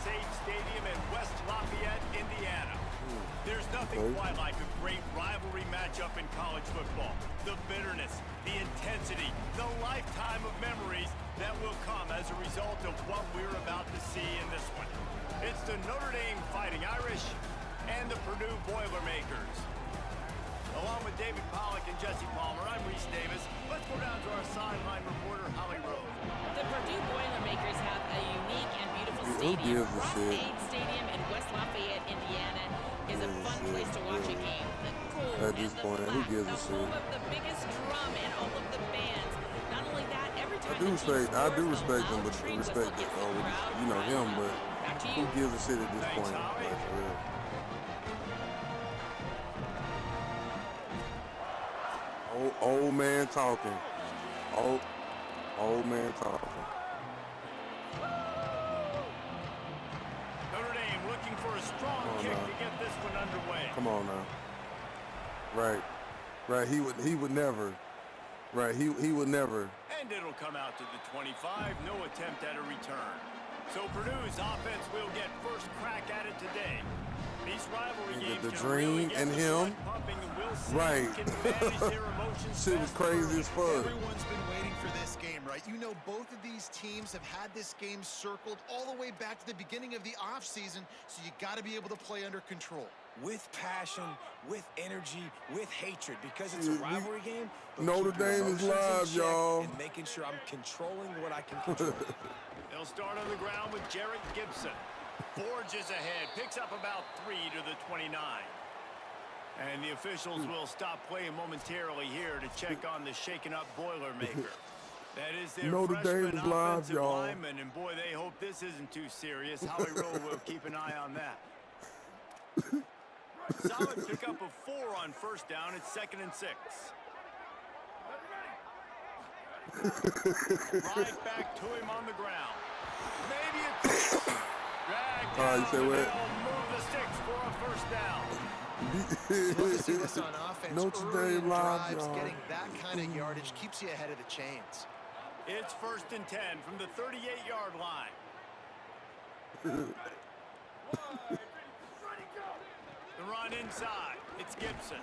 RBCAA Stadium in West Lafayette, Indiana. There's nothing quite like a great rivalry matchup in college football. The bitterness, the intensity, the lifetime of memories that will come as a result of what we're about to see in this one. It's the Notre Dame Fighting Irish and the Purdue Boilermakers. Along with David Pollack and Jesse Palmer, I'm Reese Davis. Let's go down to our sideline reporter, Holly Rose. The Purdue Boilermakers have a unique and beautiful stadium. RBCAA Stadium in West Lafayette, Indiana is a fun place to watch a game. The cold and the flat, the home of the biggest drum and all of the bands. Not only that, every time I do respect him, but respect him, but who gives a shit at this point? Like, for real. Old man talking. Old man talking. Notre Dame looking for a strong kick to get this one underway. Come on now. Right. He would never. Right. He would never. And it'll come out to the 25. No attempt at a return. So Purdue's offense will get first crack at it today. These rivalry games the can dream really get and the him. blood pumping, and we'll see Right. who can manage their emotions. Shit was crazy as fuck. Everyone's been waiting for this game, right? You know, both of these teams have had this game circled all the way back to the beginning of the offseason, so you got to be able to play under control. With passion, with energy, with hatred, because it's a rivalry game. Notre Dame is live, y'all. And making sure I'm controlling what I can control. They'll start on the ground with Jarrett Gibson. Forges ahead, picks up about 3 to the 29. And the officials will stop playing momentarily here to check on the shaken-up Boilermaker. That is their Notre Dame is live, offensive y'all. lineman, and boy, they hope this isn't too serious. Holly Rowe will keep an eye on that. Solid pickup of 4 on first down. It's 2nd and 6. Right back to him on the ground. Maybe a catch. Drag down you say the what? middle, move the sticks for a first down. Love to see this on offense. Notre Early Dame in live, drives, y'all. getting that kind of yardage keeps you ahead of the chains. It's 1st and 10 from the 38-yard line. The run inside. It's Gibson.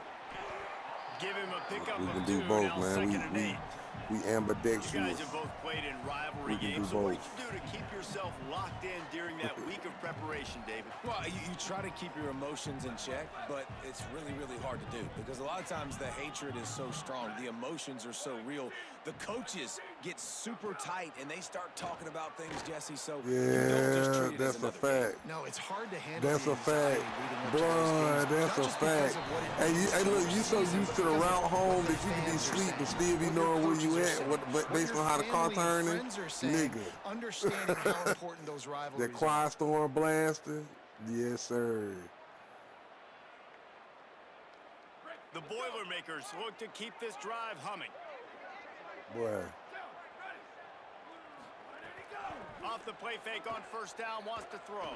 Give him a pickup We can of do 2. both, Now man. 2nd and 8. We You ambidextrous. guys have both played in rivalry We can games, do so what both. did you do to keep yourself locked in during that week of preparation, David? Well, you try to keep your emotions in check, but it's really, really hard to do because a lot of times the hatred is so strong. The emotions are so real. The coaches get super tight, and they start talking about things, Jesse, so you don't just Yeah, treat it as that's a another fact. No, it's hard to handle. That's the a fact. anxiety leading up to Bruh, those games, that's not a just because fact. of what it means Hey, to look, the you so season, used to but the because route of home what that you could be fans are asleep and saying, still be what knowing your where you coaches are at, saying, based on how the car what your turning. friends are saying, Nigga. understanding how important those rivalries That quiet storm blasting. Yes, sir. The Boilermakers look to keep this drive humming. Boy. Off the play fake on first down, wants to throw.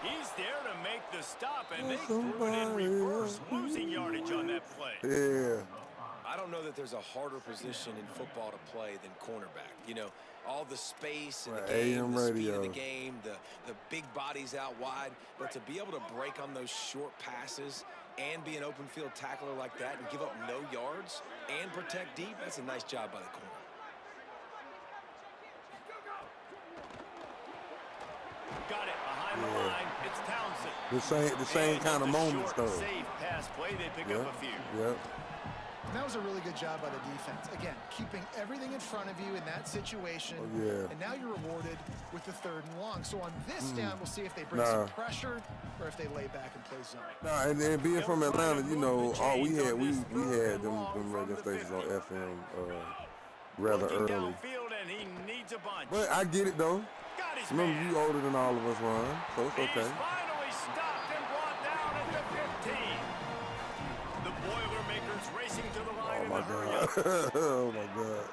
He's there to make the stop, and they threw it in reverse, losing yardage on that play. Yeah. I don't know that there's a harder position in football to play than cornerback. You know, all the space in the game, AM the speed of radio. the game, the big bodies out wide. But to be able to break on those short passes and be an open field tackler like that and give up no yards and protect deep, that's a nice job by the corner. Got it behind the line. It's Townsend. The same And kind of with the moments, short, though. Safe pass play, they pick up a few. Yep. And that was a really good job by the defense. Again, keeping everything in front of you in that situation. Oh, yeah. And now you're rewarded with the 3rd and long. So on this down, we'll see if they bring some pressure or if they lay back and play zone. Nah, and then being from Atlanta, you know, all we had them radio stations on FM rather Looking early. downfield, and he needs a bunch. But I get it though. Got his Remember, man. you older than all of us, Ron, so it's He's okay. finally stopped and brought down at the 15. The Boilermakers racing to the line Oh in my the hurry up. God. Oh my God.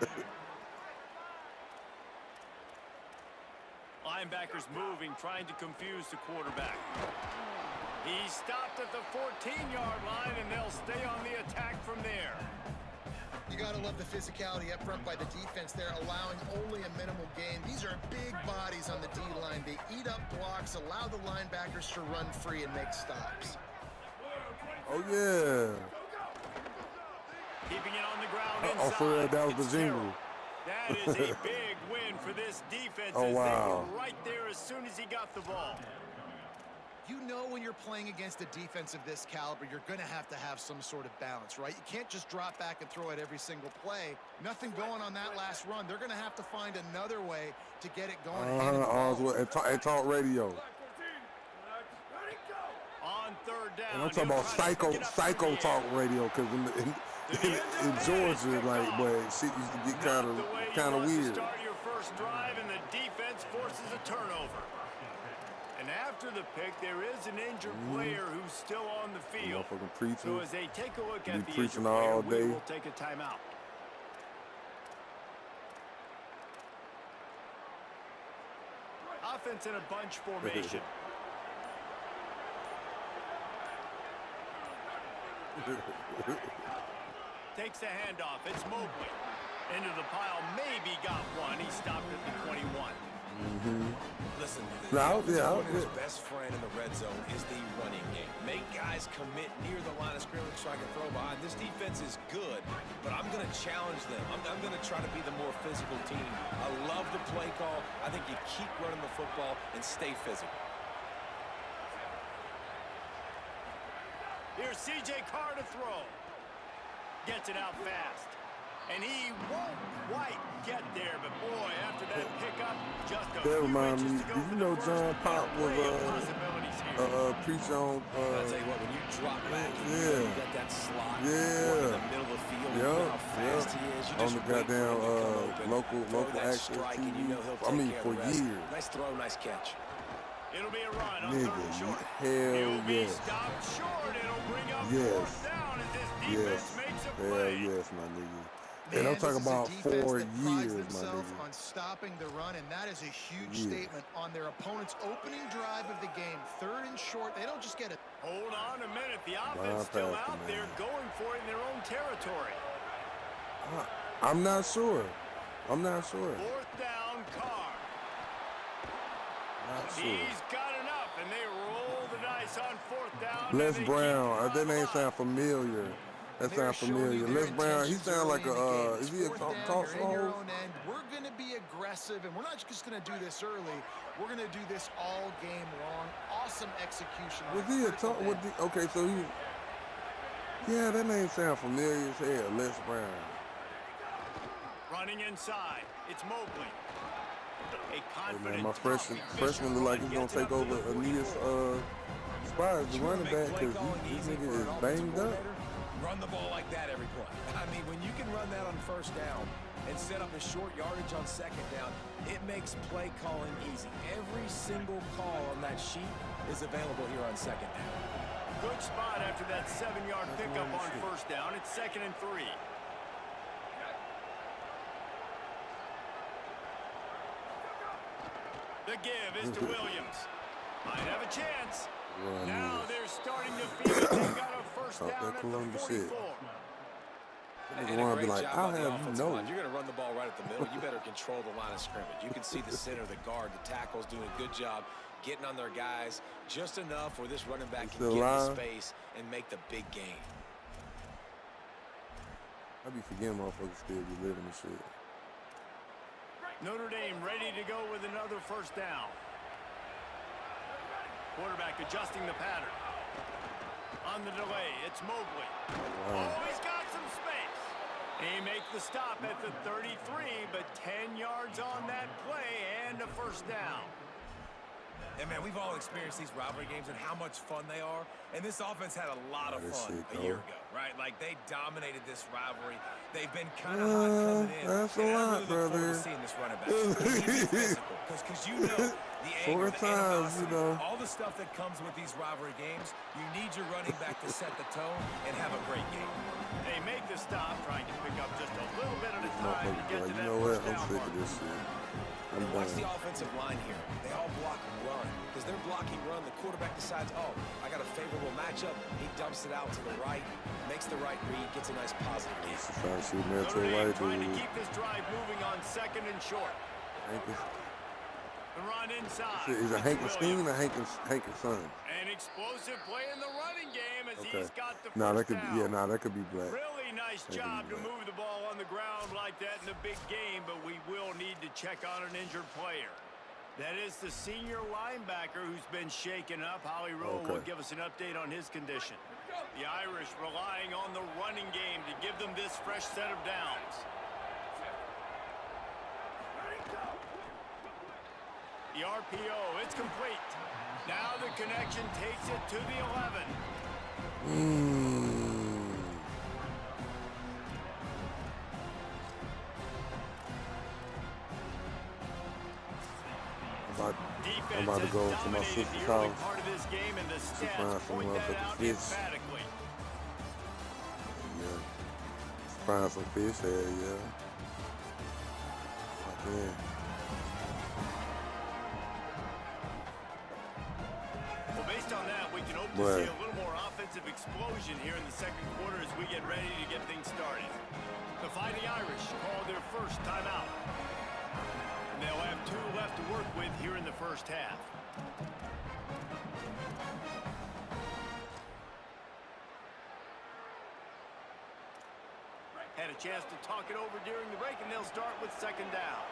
Linebackers moving, trying to confuse the quarterback. He stopped at the 14-yard line, and they'll stay on the attack from there. You got to love the physicality up front by the defense there, allowing only a minimal gain. These are big bodies on the D-line. They eat up blocks, allow the linebackers to run free and make stops. Oh, yeah. Keeping it on the ground Oh, for real, that was It's the jingle. Terrell. That is a big win for this defense. Oh, as wow. They were right there as soon as he got the ball. You know when you're playing against a defense of this caliber, you're going to have some sort of balance, right? You can't just drop back and throw it every single play. Nothing going on that last run. They're going to have to find another way to get it going. And talk radio. On third down. And I'm talking about psycho talk radio, because in Georgia, like, but shit used to get kind of weird. Start your first drive and the defense forces a turnover. And after the pick, there is an injured player who's still on the field. So as they take a look at the injured player, we will take a timeout. Offense in a bunch formation. Takes the handoff. It's Mobley. Into the pile. Maybe got one. He stopped at the 21. Listen, his best friend in the red zone is the running game. Make guys commit near the line of scrimmage so I can throw behind. This defense is good, but I'm going to challenge them. I'm going to try to be the more physical team. I love the play call. I think you keep running the football and stay physical. Here's C.J. Carr to throw. Gets it out fast. And he won't quite get there, but boy, after that pickup, just a That few reminds me, inches to go did for you know the John first Pop was possibilities here. preach on I'll tell you what, when you drop back and you got that slot in the middle of the field, you know how fast he is. You on just the goddamn local action strike, and you know he'll I mean, take for care of the rest. years. Nice throw, nice catch. It'll be a run on Nigga, third and short. hell He'll be yes. stopped short. It'll bring up Yes. fourth down as this defense makes a Hell play. yes, my nigga. Man, And I'm talking this is a about defense 4 that prides years, my themselves nigga. on stopping the run, and that is a huge statement on their opponent's opening drive of the game. Third and short, they don't just get it. Hold on a minute. The offense still out there going for it in their own territory. I'm not sure. Fourth down, Carr. Not sure. He's got enough, and they roll the dice on fourth down. Les and they Brown, keep that name alive. sound familiar. That sound familiar. Les Brown, he sound like is he a talk We're show? going to be aggressive, and we're not just going to do this early. We're going to do this all game long. Awesome execution. Was he a talk? Okay, so he. Yeah, that name sound familiar as hell. Les Brown. Running inside, it's Mobley. A Hey confident man, my freshman look like he's gonna take over Aeneas' spot as the running back because this nigga is banged up. Run the ball like that every play. I mean, when you can run that on first down and set up a short yardage on second down, it makes play calling easy. Every single call on that sheet is available here on second down. Good spot after that 7-yard pickup on first down. It's 2nd and 3. The give is to Williams. Might have a chance. Now they're starting to feel it. They've got a first down at the 44. Nigga wanna be like, I'll have you know. You're going to run the ball right at the middle. You better control the line of scrimmage. You can see the center, the guard, the tackle's doing a good job getting on their guys just enough where this running back can get in space and make the big game. I be forgetting motherfuckers still be living and shit. Notre Dame ready to go with another first down. Quarterback adjusting the pattern. On the delay, it's Mobley. Oh, he's got some space. He makes the stop at the 33, but 10 yards on that play and a first down. And man, we've all experienced these rivalry games and how much fun they are. And this offense had a lot of fun a year ago, right? Like they dominated this rivalry. They've been kind of hot coming in. That's a lot, brother. Seeing this running back. Because you know the anger, the animosity, all the stuff that comes with these rivalry games. You need your running back to set the tone and have a great game. They make the stop, trying to pick up just a little bit at a time to get to that You know what? first I'm down sick mark. of this shit. And watch the offensive line here. They all block run. Because they're blocking run, the quarterback decides, oh, I got a favorable matchup. He dumps it out to the right, makes the right read, gets a nice positive gain. Trying to keep this drive moving on 2nd and short. The run inside. Is it Hankenstein or Hankerson? An explosive play in the running game as he's got the first that could be Black. Really nice job to move the ball on the ground like that in a big game, but we will need to check on an injured player. That is the senior linebacker who's been shaken up. Howie Rowe will give us an update on his condition. The Irish relying on the running game to give them this fresh set of downs. The RPO, it's complete. Now the connection takes it to the 11. I'm about to go to my sister's house. Part of this game and the Find stats some point that out motherfucking fish. emphatically. Yeah. Find some fish there, yeah. Okay. Well, based on that, we can hope to see a little more offensive explosion here in the 2nd quarter as we get ready to get things started. The Fighting Irish call their first timeout. And they'll have 2 left to work with here in the first half. Had a chance to talk it over during the break, and they'll start with 2nd down.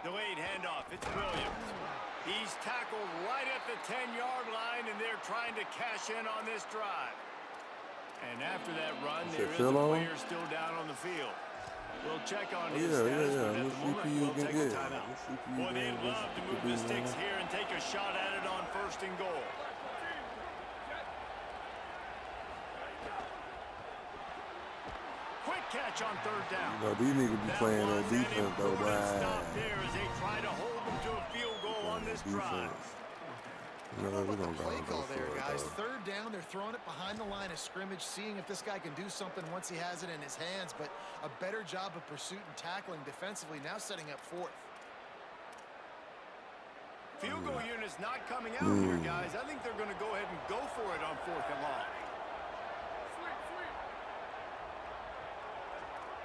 Delayed handoff, it's Williams. He's tackled right at the 10-yard line, and they're trying to cash in on this drive. And after that run, there is a player still down on the field. We'll check on his status, but at the moment, we'll take a timeout. Boy, they love to move the sticks here and take a shot at it on 1st and goal. Quick catch on 3rd down. You know, these niggas be playing on defense, though, Stop there as they try to hold them to a field goal on this drive. No, we don't Play go call for there, it, guys. though. 3rd down, they're throwing it behind the line of scrimmage, seeing if this guy can do something once he has it in his hands, but a better job of pursuit and tackling defensively, now setting up 4th. Field goal unit's not coming out here, guys. I think they're going to go ahead and go for it on 4th and long.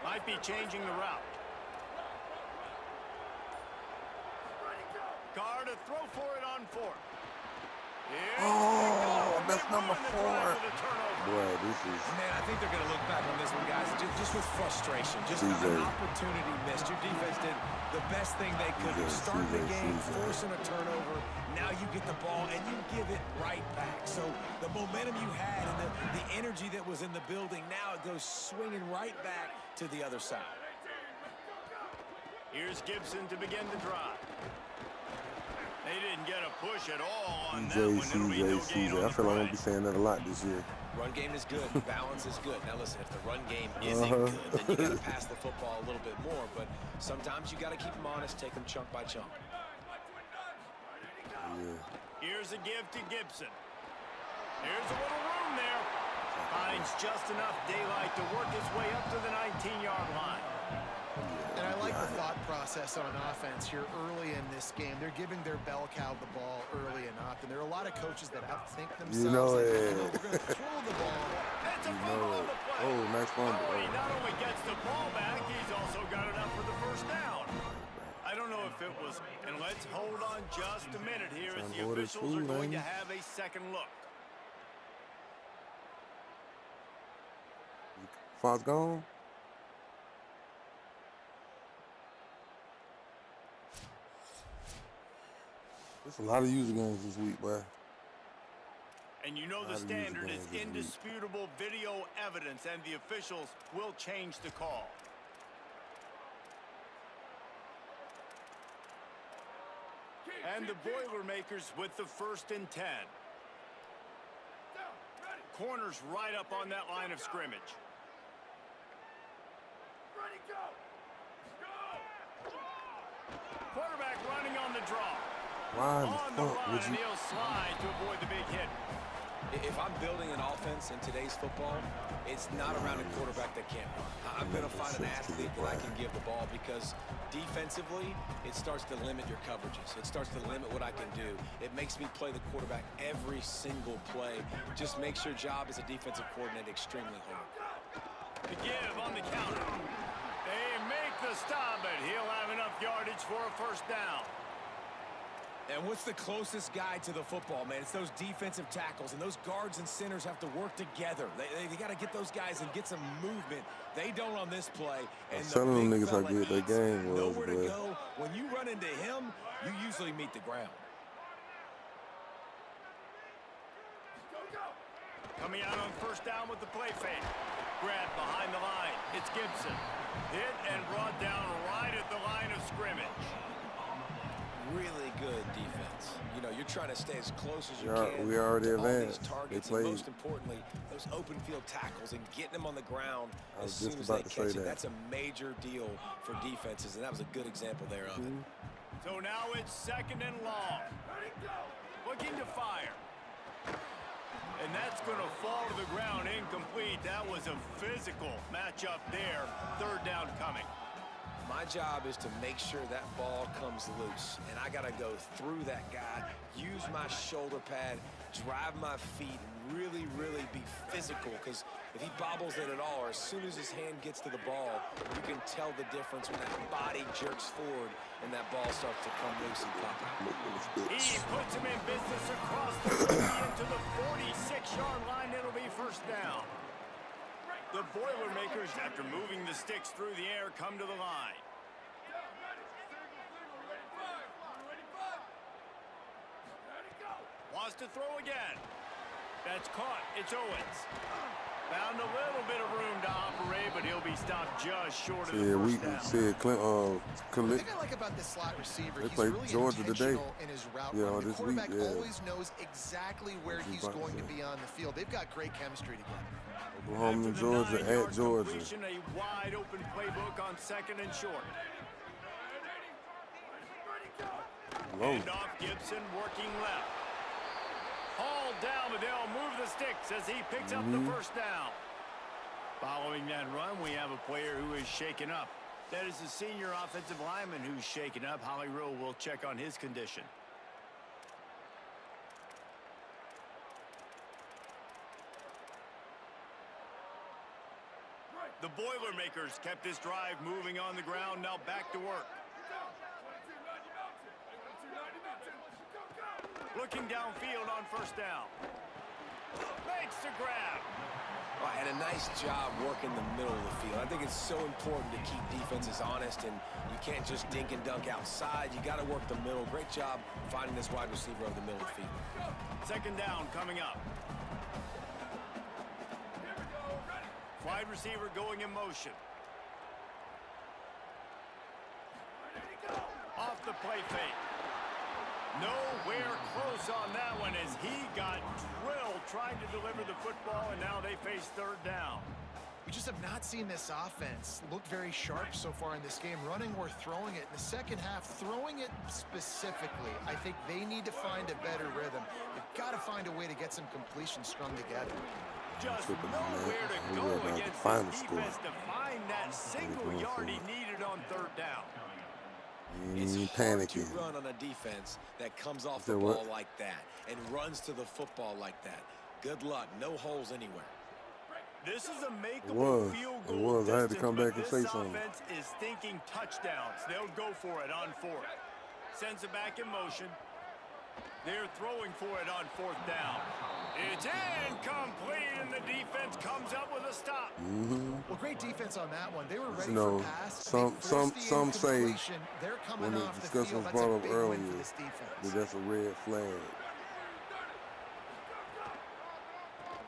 Might be changing the route. Carr to throw for it on 4th. Oh, that's number 4. Boy, this is... Man, I think they're going to look back on this one, guys, just with frustration. Just an opportunity missed. Your defense did the best thing they could. You start the game, forcing a turnover. Now you get the ball, and you give it right back. So the momentum you had and the energy that was in the building, now it goes swinging right back to the other side. Here's Gibson to begin the drive. They didn't get a push at all on that one. It'll be no gain on the I feel like I'm going to be saying that a lot this year. Run game is good. Balance is good. Now, listen, if the run game isn't good, then you got to pass the football a little bit more. But sometimes you got to keep them honest, take them chunk by chunk. Yeah. Here's a give to Gibson. There's a little room there. Finds just enough daylight to work his way up to the 19-yard line. And I like the thought process on offense here early in this game. They're giving their bell cow the ball early and often. There are a lot of coaches that outthink themselves. You know it. We're going to throw the ball. It's a fumble on the play. Oh, nice fumble. He not only gets the ball back, he's also got enough for the first down. I don't know if it was, and let's hold on just a minute here as the officials are going to have a second look. Fox gone? There's a lot of user games this week, boy. And you know the standard is indisputable video evidence, and the officials will change the call. And the Boilermakers with the 1st and 10. Corners right up on that line of scrimmage. Quarterback running on the draw. Why On the the fuck run, would and you... he'll slide to avoid the big hit. If I'm building an offense in today's football, it's not around a quarterback that can't run. I'm going to find an athlete that I can give the ball because defensively, it starts to limit your coverages. It starts to limit what I can do. It makes me play the quarterback every single play. Just makes your job as a defensive coordinator extremely hard. The give on the counter. They make the stop, but he'll have enough yardage for a first down. And what's the closest guy to the football, man? It's those defensive tackles, and those guards and centers have to work together. They got to get those guys and get some movement. They don't on this play. And some of them niggas how good their game was, nowhere to go. When you run into him, you usually meet the ground. Coming out on first down with the play fake. Grab behind the line. It's Gibson. Hit and brought down right at the line of scrimmage. Really good defense. You know, you're trying to stay as close as you can. We already advanced. They played. And most importantly, those open field tackles and getting them on the ground as soon as they catch it. That's a major deal for defenses, and that was a good example there of it. So now it's second and long. Looking to fire. And that's going to fall to the ground incomplete. That was a physical matchup there. Third down coming. My job is to make sure that ball comes loose, and I got to go through that guy, use my shoulder pad, drive my feet, and really, really be physical, because if he bobbles it at all, or as soon as his hand gets to the ball, you can tell the difference when that body jerks forward and that ball starts to come loose and pop out. He puts him in business across the 50 into the 46-yard line. It'll be first down. The Boilermakers, after moving the sticks through the air, come to the line. Wants to throw again. That's caught. It's Owens. Found a little bit of room to operate, but he'll be stopped just short of the first down. The thing I like about this slot receiver, he's really intentional in his route running. The quarterback always knows exactly where he's going to be on the field. They've got great chemistry together. Oklahoma, Georgia, at Georgia. A wide open playbook on second and short. And off Gibson, working left. Hauled down, but they'll move the sticks as he picks up the first down. Following that run, we have a player who is shaken up. That is the senior offensive lineman who's shaken up. Holly Rowe will check on his condition. The Boilermakers kept this drive moving on the ground. Now back to work. Looking downfield on first down. Makes the grab. Well, and a nice job working the middle of the field. I think it's so important to keep defenses honest, and you can't just dink and dunk outside. You got to work the middle. Great job finding this wide receiver over the middle of the field. Second down coming up. Wide receiver going in motion. Off the play fake. Nowhere close on that one as he got drilled trying to deliver the football, and now they face third down. We just have not seen this offense look very sharp so far in this game, running or throwing it. In the second half, throwing it specifically, I think they need to find a better rhythm. They've got to find a way to get some completions strung together. Just nowhere to go against this defense to find that single yard he needed on third down. It's hard to run on a defense that comes off the ball like that and runs to the football like that. Good luck. No holes anywhere. This is a makeable field goal. I had to come back and say something. This offense is thinking touchdowns. They'll go for it on fourth. Sends it back in motion. They're throwing for it on fourth down. It's incomplete, and the defense comes up with a stop. Well, great defense on that one. They were ready for pass. Some say they're coming when the off discussion was brought up earlier that that's a red flag.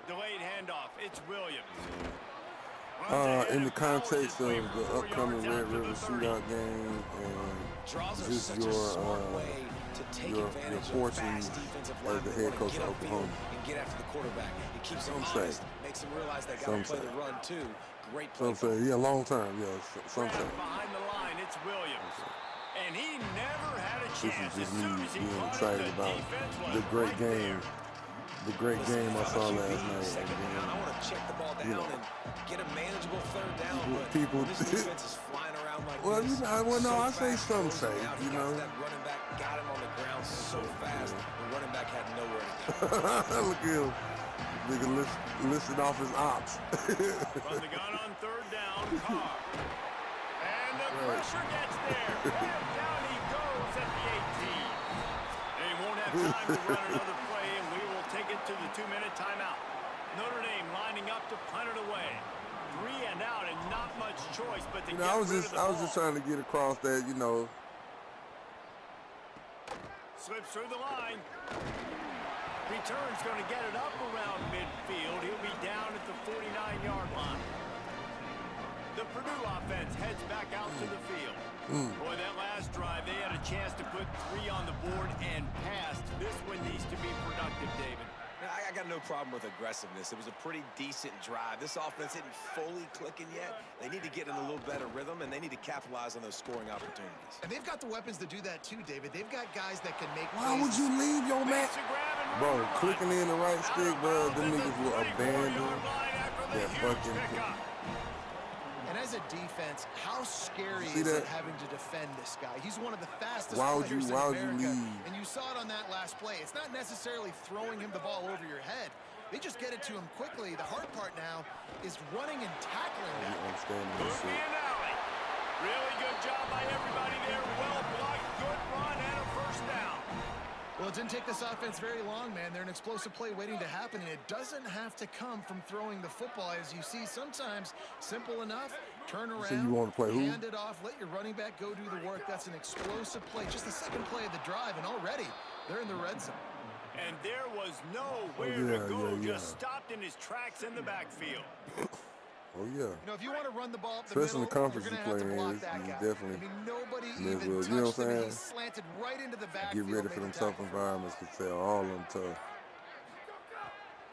Delayed handoff. It's Williams. In the context of the upcoming Red River Shootout game and just your fortunes as the head coach of Oklahoma. And get after the quarterback. It keeps them honest. Makes them realize they got to play the run too. Great play. Some say, long time, some say. Behind the line, it's Williams. And he never had a chance. This is just me being excited about the great game the great game I saw last night. Second down, I want to check the ball down and get a manageable third down. People, this defense is flying around like well, this. I say some safe, you know. That running back got him on the ground so fast. The running back had nowhere to go. Look at him. Nigga listed off his ops. From the gun on third down, Carr. And the pressure gets there. And down he goes at the 18. They won't have time to run another play, and we will take it to the 2-minute timeout. Notre Dame lining up to punt it away. 3 and out, and not much choice but to get I was just trying to get across that, Slips through the line. Return's going to get it up around midfield. He'll be down at the 49-yard line. The Purdue offense heads back out to the field. Boy, that last drive, they had a chance to put 3 on the board and passed. This one needs to be productive, David. I got no problem with aggressiveness. It was a pretty decent drive. This offense isn't fully clicking yet. They need to get in a little better rhythm, and they need to capitalize on those scoring opportunities. And they've got the weapons to do that too, David. They've got guys that can make Why would you leave your man? Bro, clicking in the right stick, bro, them niggas will abandon that fucking thing. And as a defense, how scary is it having to defend this guy? He's one of the fastest players in America. And you saw it on that last play. It's not necessarily throwing him the ball over your head. They just get it to him quickly. The hard part now is running and tackling him. Really good job by everybody there. Well blocked, good run, and a first down. Well, it didn't take this offense very long, man. They're an explosive play waiting to happen, and it doesn't have to come from throwing the football. As you see, sometimes simple enough, turn around, so you want to play hand it off, let your running back go do the work. That's an explosive play. Just the second play of the drive, and already they're in the red zone. And there was nowhere to go, just stopped in his tracks in the backfield. Oh, yeah. If you want to run the ball up the especially in the middle, conference you play in, definitely. I mean, nobody even touched him. He slanted right into the backfield. Get ready for them tough environments because they're all of them tough.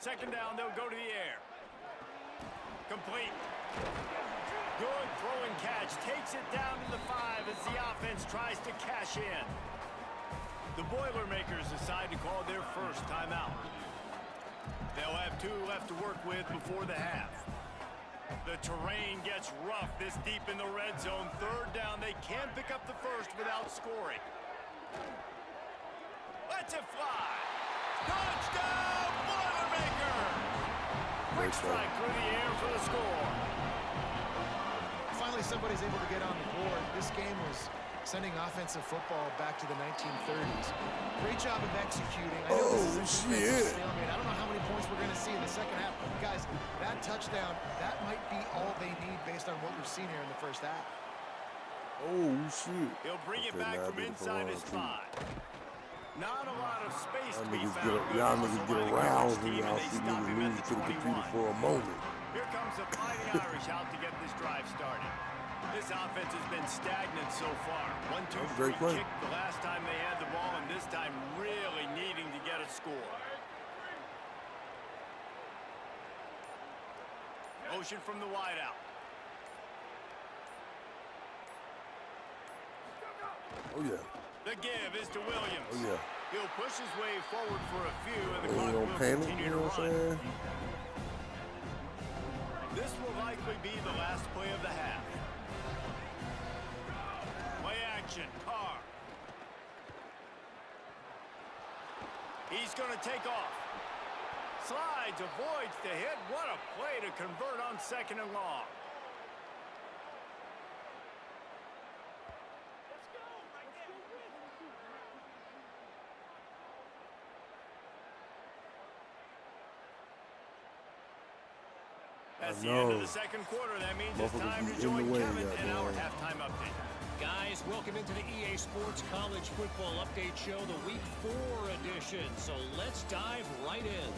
Second down, they'll go to the air. Complete. Good throw and catch. Takes it down to the 5 as the offense tries to cash in. The Boilermakers decide to call their first timeout. They'll have 2 left to work with before the half. The terrain gets rough this deep in the red zone. Third down, they can't pick up the first without scoring. Let's it fly. Touchdown, Boilermaker! Quick strike through the air for the score. Finally, somebody's able to get on the board. This game was sending offensive football back to the 1930s. Great job of executing. I know this is a defensive stalemate. I don't know how many points we're going to see in the second half. Guys, that touchdown, that might be all they need based on what we've seen here in the first half. Oh, shit. He'll bring it back from inside his 5. Not a lot of space to be found. Y'all niggas get around when y'all see niggas lose to the computer for a moment. Here comes the Fighting Irish out to get this drive started. This offense has been stagnant so far. 1-2-3 kick the last time they had the ball, and this time really needing to get a score. Motion from the wideout. Oh, yeah. The give is to Williams. Oh, yeah. He'll push his way forward for a few, and the clock will continue to run. This will likely be the last play of the half. Play action, Carr. He's going to take off. Slides, avoids the hit. What a play to convert on second and long. That's the end of the second quarter. That means it's time to join Kevin in our halftime update. Guys, welcome into the EA Sports College Football Update Show, the Week 4 edition. So let's dive right in.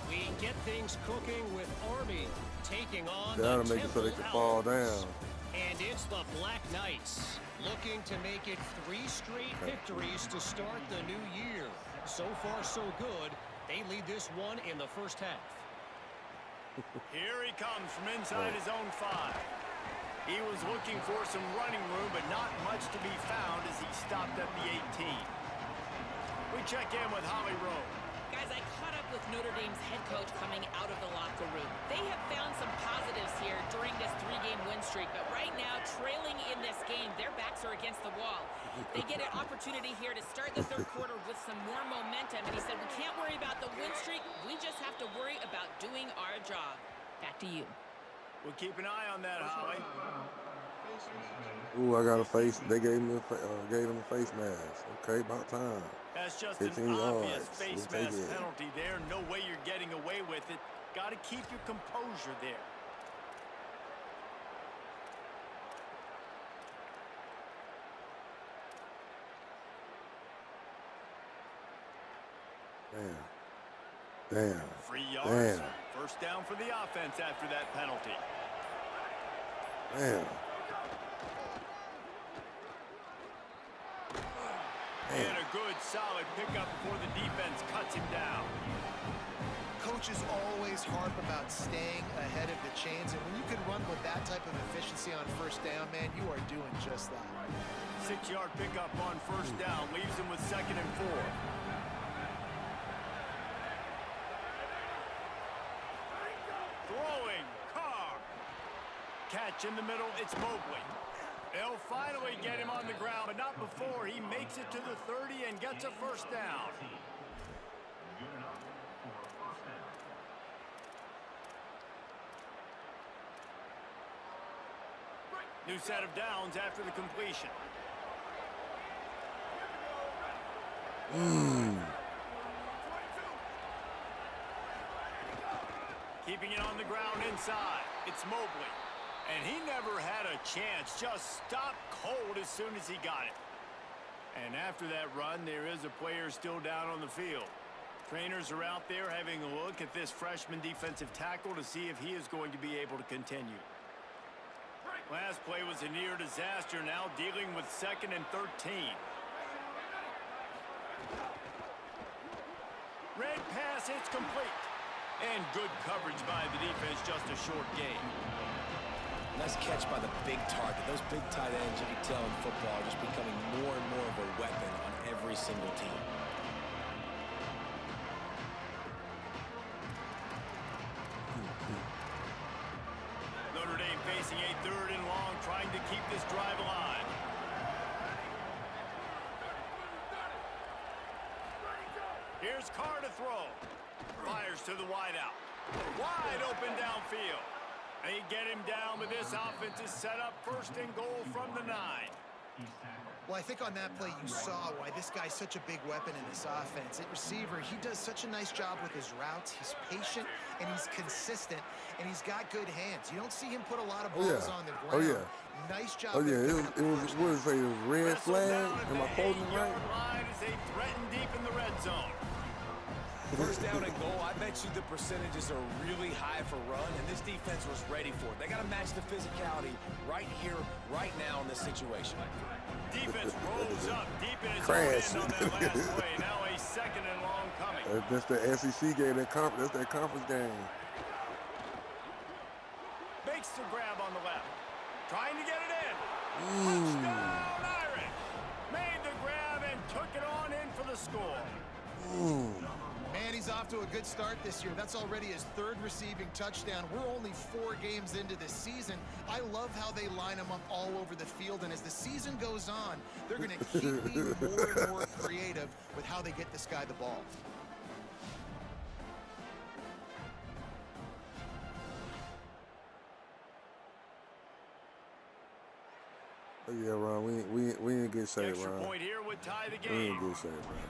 We get things cooking with Army taking on the make it so they can fall down. And it's the Black Knights looking to make it 3 straight victories to start the new year. So far, so good. They lead this one in the first half. Here he comes from inside his own 5. He was looking for some running room, but not much to be found as he stopped at the 18. We check in with Holly Rowe. Guys, I caught up with Notre Dame's head coach coming out of the locker room. They have found some positives here during this 3-game win streak, but right now, trailing in this game, their backs are against the wall. They get an opportunity here to start the third quarter with some more momentum, and he said, we can't worry about the win streak, we just have to worry about doing our job. Back to you. We'll keep an eye on that, Holly. Ooh, I got a face. They gave him a face mask. Okay, about time. That's just 15 an yards. obvious face We'll take mask it. penalty there. No way you're getting away with it. Got to keep your composure there. Damn. 3 yards. First down for the offense after that penalty. Damn. And a good, solid pickup before the defense cuts him down. Coaches always harp about staying ahead of the chains, and when you can run with that type of efficiency on first down, man, you are doing just that. 6-yard pickup on first down leaves him with 2nd and 4. Throwing, Carr. Catch in the middle, it's Mobley. They'll finally get him on the ground, but not before he makes it to the 30 and gets a first down. New set of downs after the completion. Keeping it on the ground inside. It's Mobley. And he never had a chance. Just stopped cold as soon as he got it. And after that run, there is a player still down on the field. Trainers are out there having a look at this freshman defensive tackle to see if he is going to be able to continue. Last play was a near disaster, now dealing with 2nd and 13. Red pass, it's complete. And good coverage by the defense, just a short gain. Nice catch by the big target. Those big tight ends, you can tell in football, are just becoming more and more of a weapon on every single team. Notre Dame facing a 3rd and long, trying to keep this drive alive. Here's Carr to throw. Fires to the wideout. Wide open downfield. They get him down, but this offense is set up 1st and goal from the 9. Well, I think on that play you saw why this guy's such a big weapon in this offense. At receiver, he does such a nice job with his routes. He's patient, and he's consistent, and he's got good hands. You don't see him put a lot of balls on the ground. Nice job. It was what is it? It was red flag. Am I quoting right? Line as they threaten deep in the red zone. First down and goal, I bet you the percentages are really high for run, and this defense was ready for it. They got to match the physicality right here, right now in this situation. Defense rolls up deep in its own end on that last play. Now a 2nd and long coming. That's the SEC game. That's that conference game. Makes the grab on the left. Trying to get it in. Touchdown, Irish. Made the grab and took it on in for the score. Man, he's off to a good start this year. That's already his 3rd receiving touchdown. We're only 4 games into this season. I love how they line him up all over the field, and as the season goes on, they're going to keep being more and more creative with how they get this guy the ball. Oh, yeah, Ron, we ain't good shape, Extra Ron. point here would tie the We game. ain't good shape, Ron.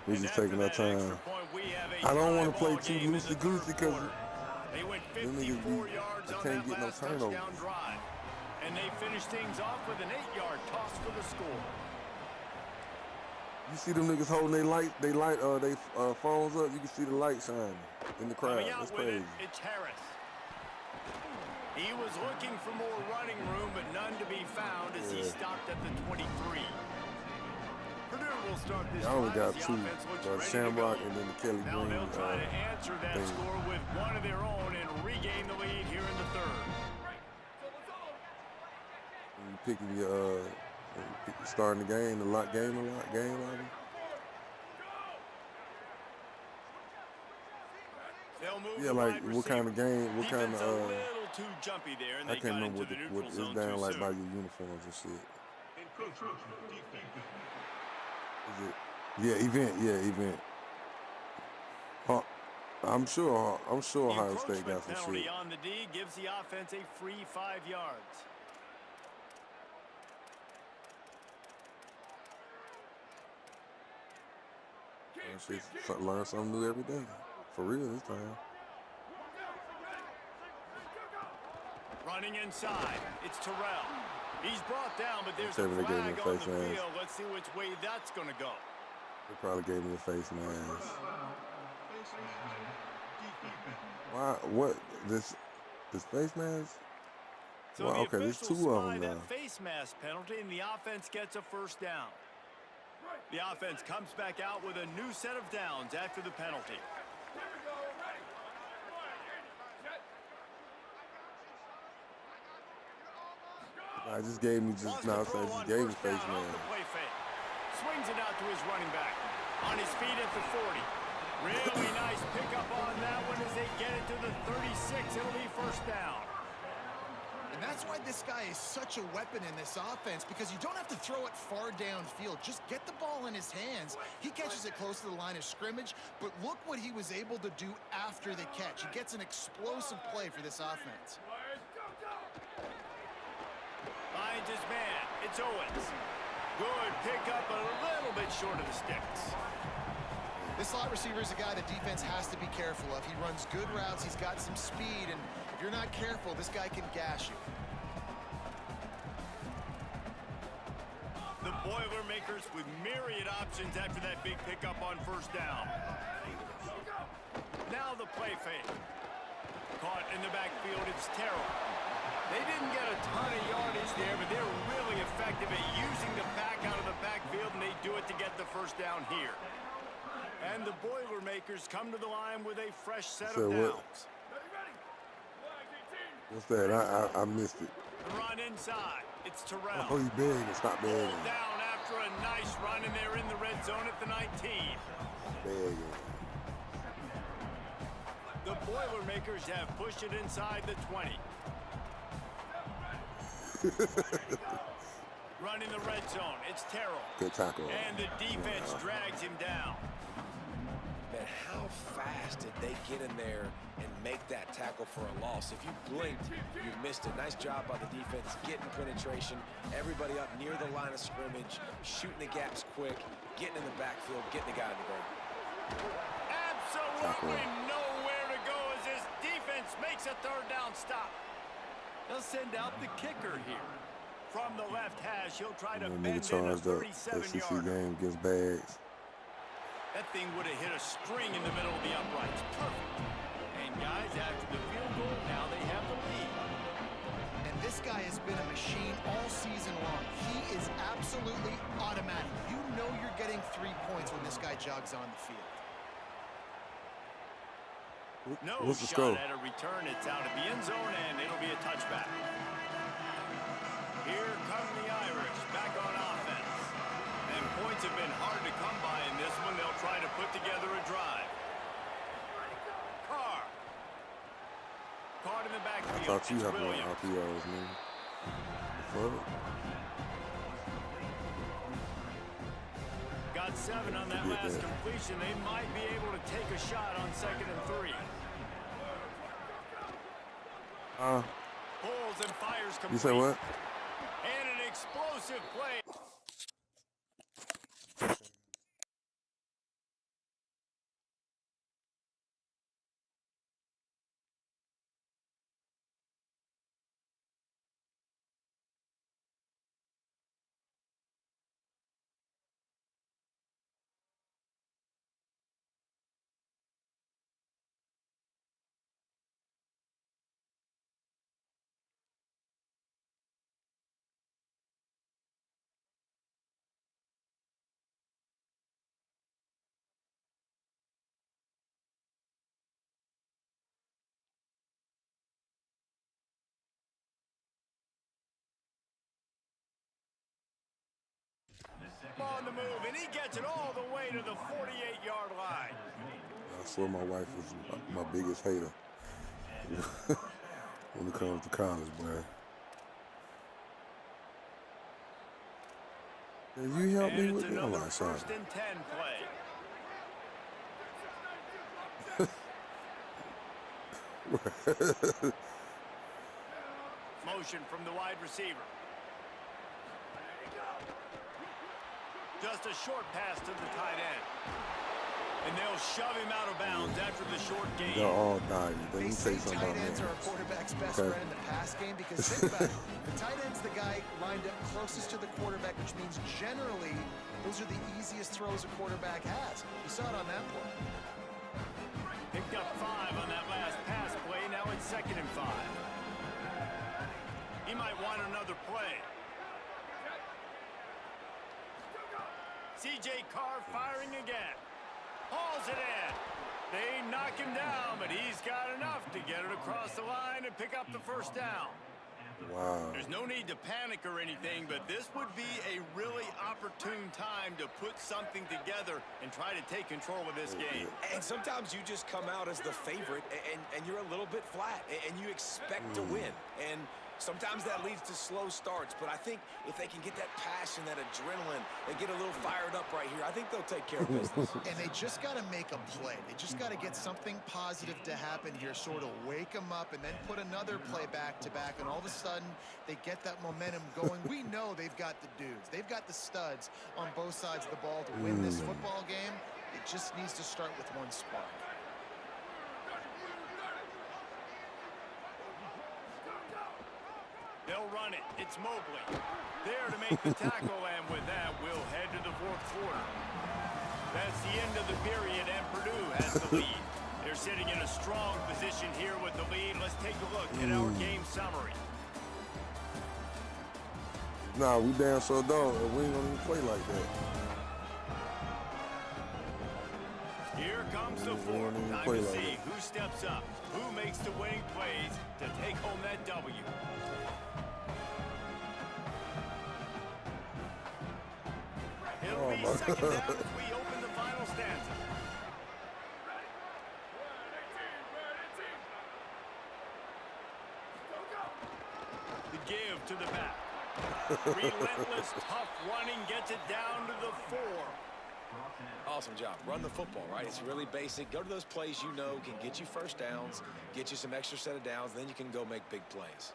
We just taking our time. I don't want to play too loosey-goosey because they went them 54 yards on can't that get no last turnovers. touchdown drive. And they finished things off with an 8-yard toss for the score. You see them niggas holding they phones up. You can see the light shining in the crowd. Coming out That's with crazy. it, it's Harris. He was looking for more running room, but none to be found as he stopped at the 23. Purdue will start this Y'all only drive got as the 2, offense looks ready to Shamrock go. and then the Kelly Now Green. they'll try to answer that thing. score with one of their own and regain the lead here in the 3rd. You picking starting the game, the game. They'll move Yeah, the like wide what kind of receiver. game? What kind Defense of? a little too jumpy there, and I they can't got remember into the what neutral it's zone down too like soon. by your uniforms and shit. Is it? Yeah, event. Yeah, event. I'm sure The Ohio State encroachment got some penalty shit. on the D gives the offense a free 5 yards. Learn something new every day. For real this time. Running inside, it's Terrell. He's brought down, but there's a They gave him flag a on the face mask. field. Let's see which way that's going to go. They probably gave him a face mask. Why? What? This face mask? So Well, the okay, there's officials two of spy them that now. face mask penalty, and the offense gets a first down. The offense comes back out with a new set of downs after the penalty. I just gave me just now. I just gave me face mask. Swings it out to his running back. On his feet at the 40. Really nice pickup on that one as they get it to the 36. It'll be first down. And that's why this guy is such a weapon in this offense, because you don't have to throw it far downfield. Just get the ball in his hands. He catches it close to the line of scrimmage, but look what he was able to do after the catch. He gets an explosive play for this offense. Finds his man. It's Owens. Good pickup, a little bit short of the sticks. This slot receiver is a guy the defense has to be careful of. He runs good routes. He's got some speed, and if you're not careful, this guy can gash you. The Boilermakers with myriad options after that big pickup on first down. Now the play fake. Caught in the backfield, it's Terrell. They didn't get a ton of yardage there, but they're really effective at using the pack out of the backfield, and they do it to get the first down here. And the Boilermakers come to the line with a fresh set of downs. What's that? I missed it. Run inside. It's Terrell. Oh, he's big. It's not big. Pulled down after a nice run, and they're in the red zone at the 19. Big. The Boilermakers have pushed it inside the 20. Running the red zone. It's Terrell. Good tackle. And the defense drags him down. Man, how fast did they get in there and make that tackle for a loss? If you blinked, you missed it. Nice job by the defense, getting penetration. Everybody up near the line of scrimmage, shooting the gaps quick, getting in the backfield, getting the guy in the break. Absolutely nowhere to go as this defense makes a third down stop. They'll send out the kicker here. From the left hash, he'll try to bend in a 37-yarder. SEC game against Bags. That thing would have hit a string in the middle of the uprights. Perfect. And guys, after the field goal, now they have the lead. And this guy has been a machine all season long. He is absolutely automatic. You know you're getting 3 points when this guy jogs on the field. No What's the shot score? at a return. It's out of the end zone, and it'll be a touchback. Here come the Irish back on offense. And points have been hard to come by in this one. They'll try to put together a drive. Carr. Caught in the backfield. I thought you It's had one Williams. RPOs, man. Fuck. Got 7 on that last completion. They might be able to take a shot on 2nd and 3. Pulls and fires complete. You say what? And an explosive play. On the move, and he gets it all the way to the 48-yard line. swear my wife is my biggest hater when it comes to college, boy. Can you help me with that? I'm like, sorry. First and 10 play. Motion from the wide receiver. Just a short pass to the tight end. And they'll shove him out of bounds after the short gain. They're all dying. Let me say something tight about ends are a quarterback's best friend in the pass game because think about it. The tight end's the guy lined up closest to the quarterback, which means generally those are the easiest throws a quarterback has. You saw it on that play. Picked up 5 on that last pass play. Now it's 2nd and 5. He might want another play. C.J. Carr firing again. Hauls it in. They knock him down, but he's got enough to get it across the line and pick up the first down. Wow. There's no need to panic or anything, but this would be a really opportune time to put something together and try to take control of this game. And sometimes you just come out as the favorite, and you're a little bit flat, and you expect to win. And sometimes that leads to slow starts, but I think if they can get that passion, that adrenaline, they get a little fired up right here, I think they'll take care of business. And they just got to make a play. They just got to get something positive to happen here, sort of wake them up and then put another play back-to-back, and all of a sudden they get that momentum going. We know they've got the dudes. They've got the studs on both sides of the ball to win this football game. It just needs to start with one spark. They'll run it. It's Mobley. There to make the tackle, and with that, we'll head to the 4th quarter. That's the end of the period, and Purdue has the lead. They're sitting in a strong position here with the lead. Let's take a look at our game summary. Nah, we damn so don't. We ain't gonna even play like that. Here comes the 4th. Time to see who steps up, who makes the winning plays to take home that W. It'll be 2nd down as we open the final stanza. The give to the back. Relentless, tough running gets it down to the 4. Awesome job. Run the football, right? It's really basic. Go to those plays you know can get you first downs, get you some extra set of downs, then you can go make big plays.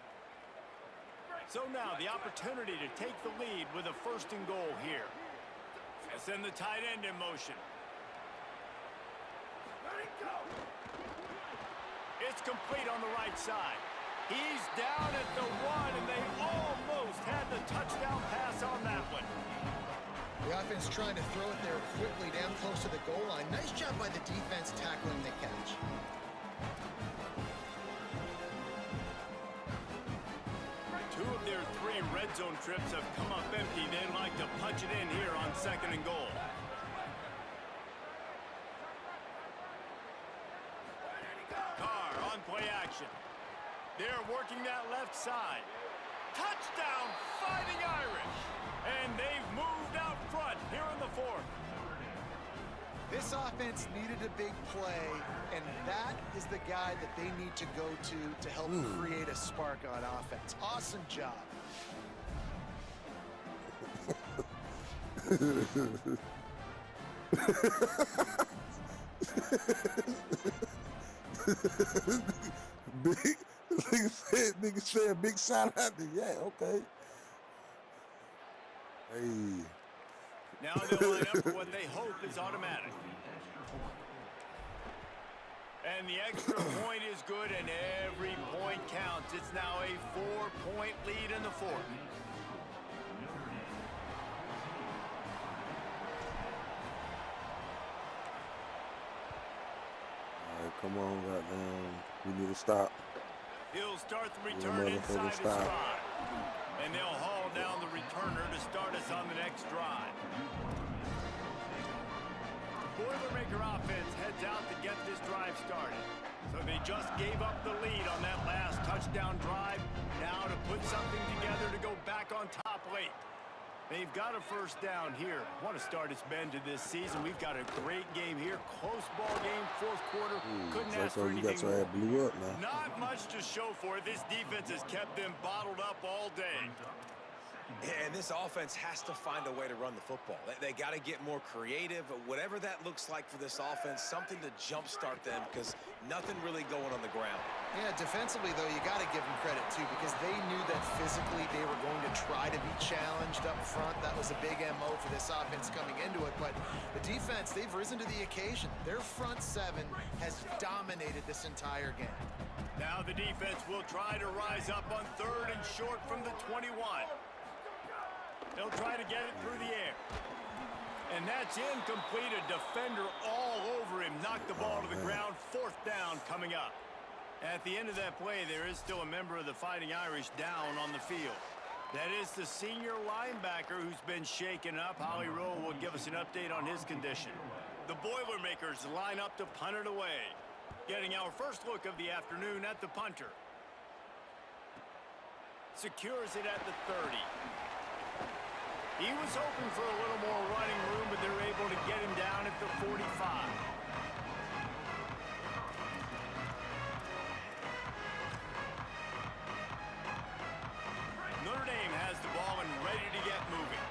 So now the opportunity to take the lead with a 1st and goal here. Send the tight end in motion. It's complete on the right side. He's down at the 1, and they almost had the touchdown pass on that one. The offense trying to throw it there quickly down close to the goal line. Nice job by the defense tackling the catch. Two of their 3 red zone trips have come up empty. They'd like to punch it in here on 2nd and goal. Carr on play action. They're working that left side. Touchdown, Fighting Irish. And they've moved out front here in the 4th. This offense needed a big play, and that is the guy that they need to go to help create a spark on offense. Awesome job. Nigga said big shout out to okay. Hey. Now they'll line up for what they hope is automatic. And the extra point is good, and every point counts. It's now a 4-point lead in the 4th. All right, come on, goddamn. We need to stop. He'll start the return inside his 5. And they'll haul down the returner to start us on the next drive. Boilermaker offense heads out to get this drive started. So they just gave up the lead on that last touchdown drive. Now to put something together to go back on top late. They've got a first down here. Want to start its bend to this season. We've got a great game here. Close ball game, fourth quarter. Couldn't ask for anything more. Blew up now. Not much to show for it. This defense has kept them bottled up all day. And this offense has to find a way to run the football. They got to get more creative, whatever that looks like for this offense, something to jumpstart them because nothing really going on the ground. Yeah, defensively, though, you got to give them credit, too, because they knew that physically they were going to try to be challenged up front. That was a big MO for this offense coming into it. But the defense, they've risen to the occasion. Their front seven has dominated this entire game. Now the defense will try to rise up on 3rd and short from the 21. They'll try to get it through the air. And that's incomplete. A defender all over him. Knocked the ball to the ground. 4th down coming up. At the end of that play, there is still a member of the Fighting Irish down on the field. That is the senior linebacker who's been shaken up. Holly Rowe will give us an update on his condition. The Boilermakers line up to punt it away. Getting our first look of the afternoon at the punter. Secures it at the 30. He was hoping for a little more running room, but they're able to get him down at the 45. Notre Dame has the ball and ready to get moving.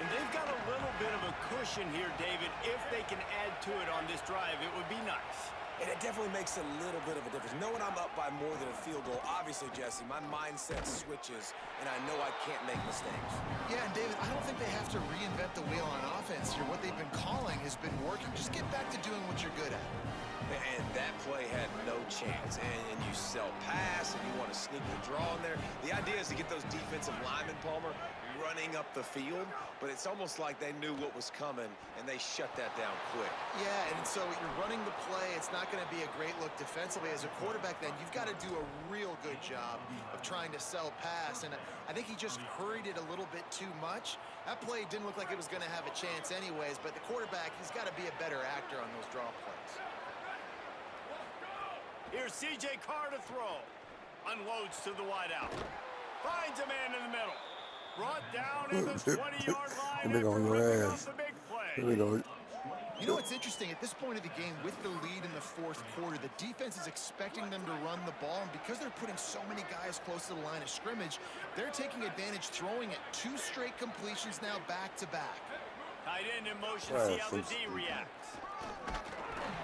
And they've got a little bit of a cushion here, David. If they can add to it on this drive, it would be nice. And it definitely makes a little bit of a difference. Knowing I'm up by more than a field goal, obviously, Jesse, my mindset switches, and I know I can't make mistakes. Yeah, and David, I don't think they have to reinvent the wheel on offense here. What they've been calling has been working. Just get back to doing what you're good at. And that play had no chance. And you sell pass, and you want to sneak the draw in there. The idea is to get those defensive linemen, Palmer, running up the field. But it's almost like they knew what was coming, and they shut that down quick. Yeah, and so you're running the play. It's not going to be a great look defensively. As a quarterback, then, you've got to do a real good job of trying to sell pass. And I think he just hurried it a little bit too much. That play didn't look like it was going to have a chance anyways. But the quarterback, he's got to be a better actor on those draw plays. Here's C.J. Carr to throw. Unloads to the wideout. Finds a man in the middle. Brought down in the 20-yard line. And they're on your ass. The big play. Here we go. You know what's interesting? At this point of the game, with the lead in the 4th quarter, the defense is expecting them to run the ball. And because they're putting so many guys close to the line of scrimmage, they're taking advantage, throwing it 2 straight completions now back-to-back. Tight end in motion. See how the D reacts.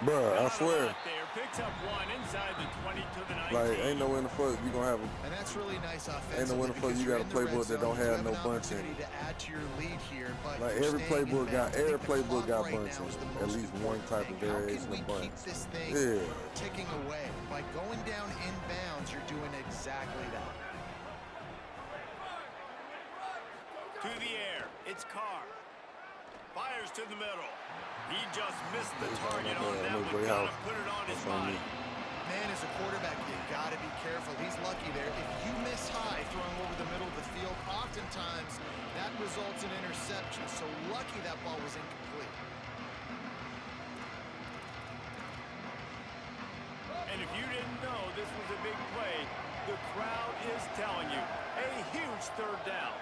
Bruh, I swear. There picks up 1 inside the 20 to the 19. Like, ain't no in the fuck you gonna have them. And that's really nice offensively. Ain't no in the fuck you got a playbook that don't have no bunch in it. To add to your lead here, but like every playbook got bunch in it. At least one type of variation of bunch. Keep this thing ticking away. By going down inbounds, you're doing exactly that. To the air. It's Carr. Fires to the middle. He just missed the target on that one. Gotta put it on his body. Man, as a quarterback, you gotta be careful. He's lucky there. If you miss high throwing over the middle of the field, oftentimes that results in interception. So lucky that ball was incomplete. And if you didn't know this was a big play, the crowd is telling you. A huge 3rd down.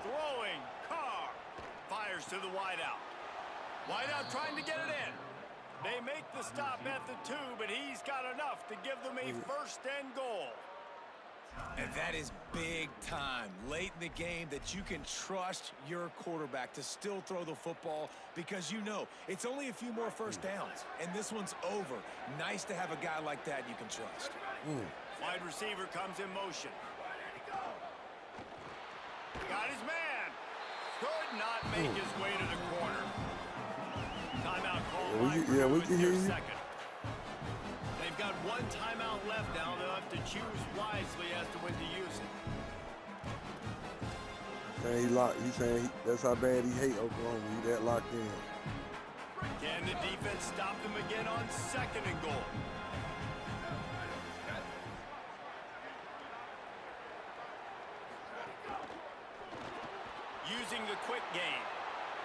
Throwing. Carr. Fires to the wideout. Wideout trying to get it in. They make the stop at the 2, but he's got enough to give them a 1st and goal. And that is big time late in the game that you can trust your quarterback to still throw the football because you know it's only a few more 1st downs, and this one's over. Nice to have a guy like that you can trust. Wide receiver comes in motion. Got his man. Could not make his way to the corner. Timeout call. We can hear you. Second. They've got 1 timeout left now. They'll have to choose wisely as to when to use it. He's saying that's how bad he hate Oklahoma. He that locked in. Can the defense stop them again on 2nd and goal? Using the quick game.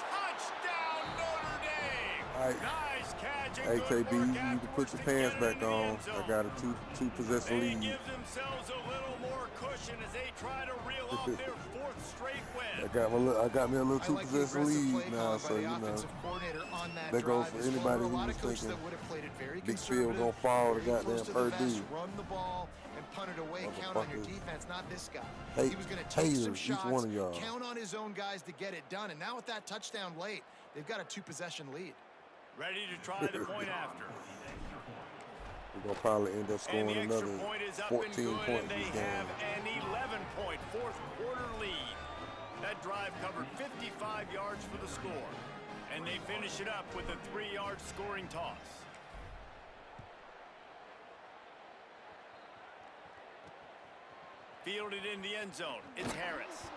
Touchdown, Notre Dame! Right. Nice Nice catch and Hey, good KB, work you need to put afterwards your to pants get back in the on. end zone. I got a two possession They lead. give themselves a little more cushion as they try to reel off their 4th straight win. I got me a little I two like the possession aggressive lead play now, call so by the you know offensive coordinator on that that goes drive for as well. There anybody were a who lot was of coaches thinking that would have played it very big field conservative, gonna fall to very close goddamn to the vest, Purdue. run the ball and punt it away, count on your Motherfuckers. defense, not this guy. Hey, He was going to take some haters, each shots, one of y'all. count on his own guys to get it done, and now with that touchdown late, they've got a 2-possession lead. Ready to try the point after. We're gonna probably end up scoring And the extra another point is up 14 and good, points and they this game. have an 11-point 4th quarter lead. That drive covered 55 yards for the score, and they finish it up with a 3-yard scoring toss. Fielded in the end zone. It's Harris.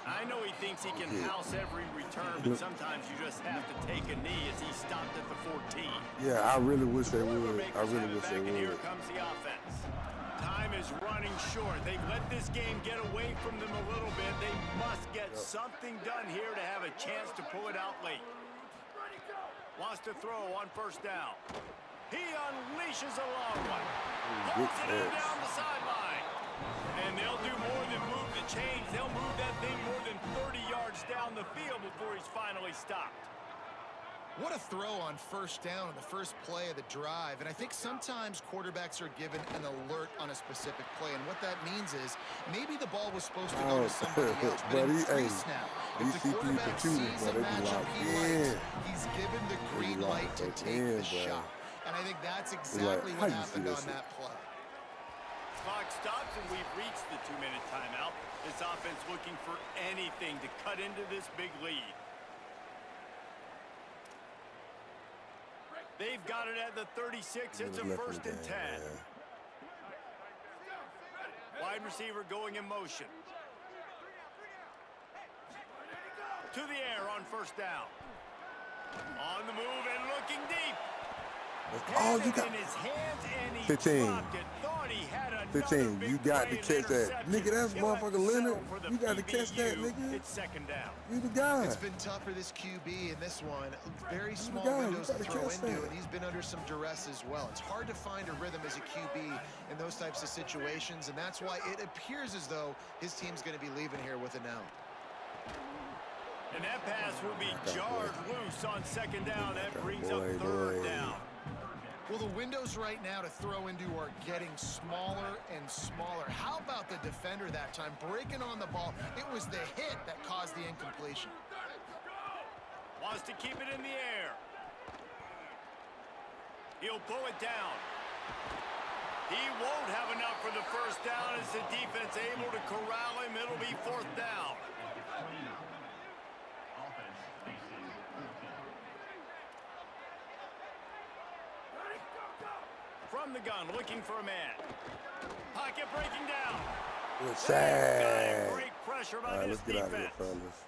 I know he thinks he can house every return, but sometimes you just have to take a knee as he stopped at the 14. Yeah, I really wish they would. Boilermakers I really have it wish they back, and here would. comes the offense. Time is running short. They've let this game get away from them a little bit. They must get something done here to have a chance to pull it out late. Wants to throw on 1st down. He unleashes a long one. Pulls it in down the sideline. And they'll do more than move the chains. They'll move that thing more than 30 yards down the field before he's finally stopped. What a throw on 1st down on the first play of the drive. And I think sometimes quarterbacks are given an alert on a specific play. And what that means is maybe the ball was supposed to go to somebody else. But in pre-snap, if the quarterback sees a matchup he likes, he's given the green light to take the shot. And I think that's exactly what happened on that play. Clock stops, and we've reached the 2-minute timeout. This offense looking for anything to cut into this big lead. They've got it at the 36. It's a 1st and 10. Wide receiver going in motion. To the air on 1st down. On the move and looking deep. Oh, you got in his hands, and he 15. dropped it. Thought he had 15. big You got to play and catch that. Nigga, that's He'll have to motherfucker Leonard. settle for the You got to catch that, PBU. nigga. It's 2nd down. You the guy. It's been tough for this QB in this one. Very small guy, you windows to gotta throw catch into, that. and he's been under some duress as well. It's hard to find a rhythm as a QB in those types of situations, and that's why it appears as though his team's going to be leaving here with an L. And that pass will be jarred loose on 2nd down. That brings up 3rd down. Well, the windows right now to throw into are getting smaller and smaller. How about the defender that time breaking on the ball? It was the hit that caused the incompletion. Wants to keep it in the air. He'll pull it down. He won't have enough for the 1st down as the defense able to corral him. It'll be 4th down. From the gun, looking for a man. Pocket breaking down. Good sack. Great pressure by All right, this let's get out of here, defense. fellas.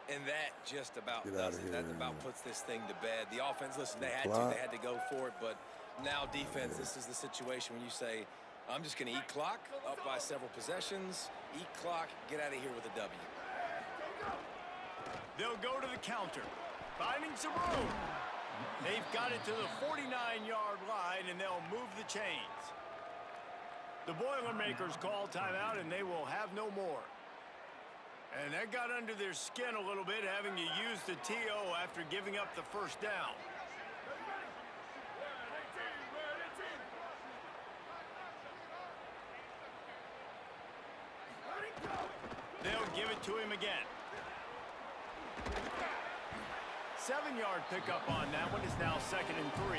And that just about Get does outta it. here. That about puts this thing to bed. The offense, listen, they had Clock. to go for it, but now defense, this is the situation when you say, I'm just going to eat clock, up by several possessions, eat clock, get out of here with a W. They'll go to the counter, finding some room. They've got it to the 49-yard line, and they'll move the chains. The Boilermakers call timeout, and they will have no more. And that got under their skin a little bit, having to use the TO after giving up the 1st down. They'll give it to him again. 7-yard pickup on that one is now 2nd and 3.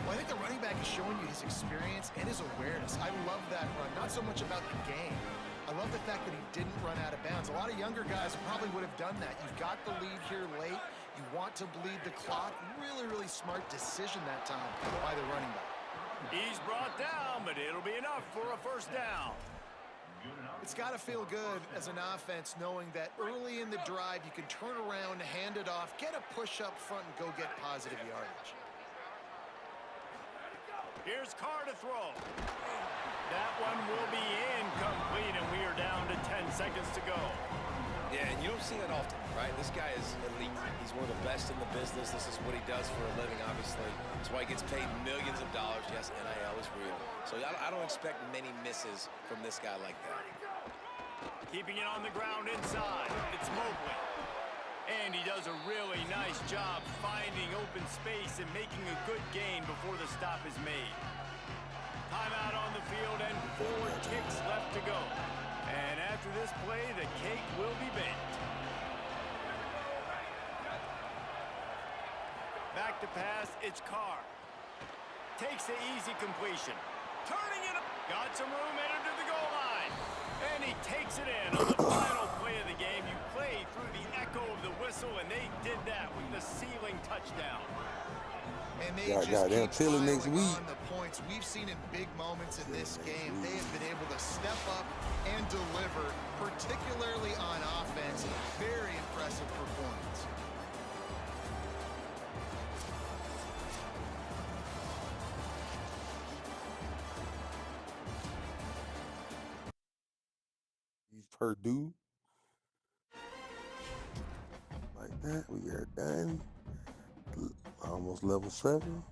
Well, I think the running back is showing you his experience and his awareness. I love that run, not so much about the game. I love the fact that he didn't run out of bounds. A lot of younger guys probably would have done that. You've got the lead here late. You want to bleed the clock. Really, really smart decision that time by the running back. He's brought down, but it'll be enough for a 1st down. It's got to feel good as an offense knowing that early in the drive you can turn around, hand it off, get a push up front, and go get positive yardage. Here's Carr to throw. That one will be incomplete, and we are down to 10 seconds to go. Yeah, and you don't see that often, right? This guy is elite. He's one of the best in the business. This is what he does for a living, obviously. That's why he gets paid millions of dollars. Yes, NIL is real. So I don't expect many misses from this guy like that. Keeping it on the ground inside. It's Mobley. And he does a really nice job finding open space and making a good gain before the stop is made. Timeout on the field and 4 kicks left to go. And after this play, the cake will be baked. Back to pass, it's Carr. Takes the easy completion. Turning it up. Got some room, headed to the goal line. And he takes it in on the final play of the game. You play through the echo of the whistle, and they did that with the ceiling touchdown. And they just keep piling on the points we've seen in big moments in this game. They have been able to step up and deliver, particularly on offense. Very impressive performance. Purdue. Like that, we are done. Almost level 7.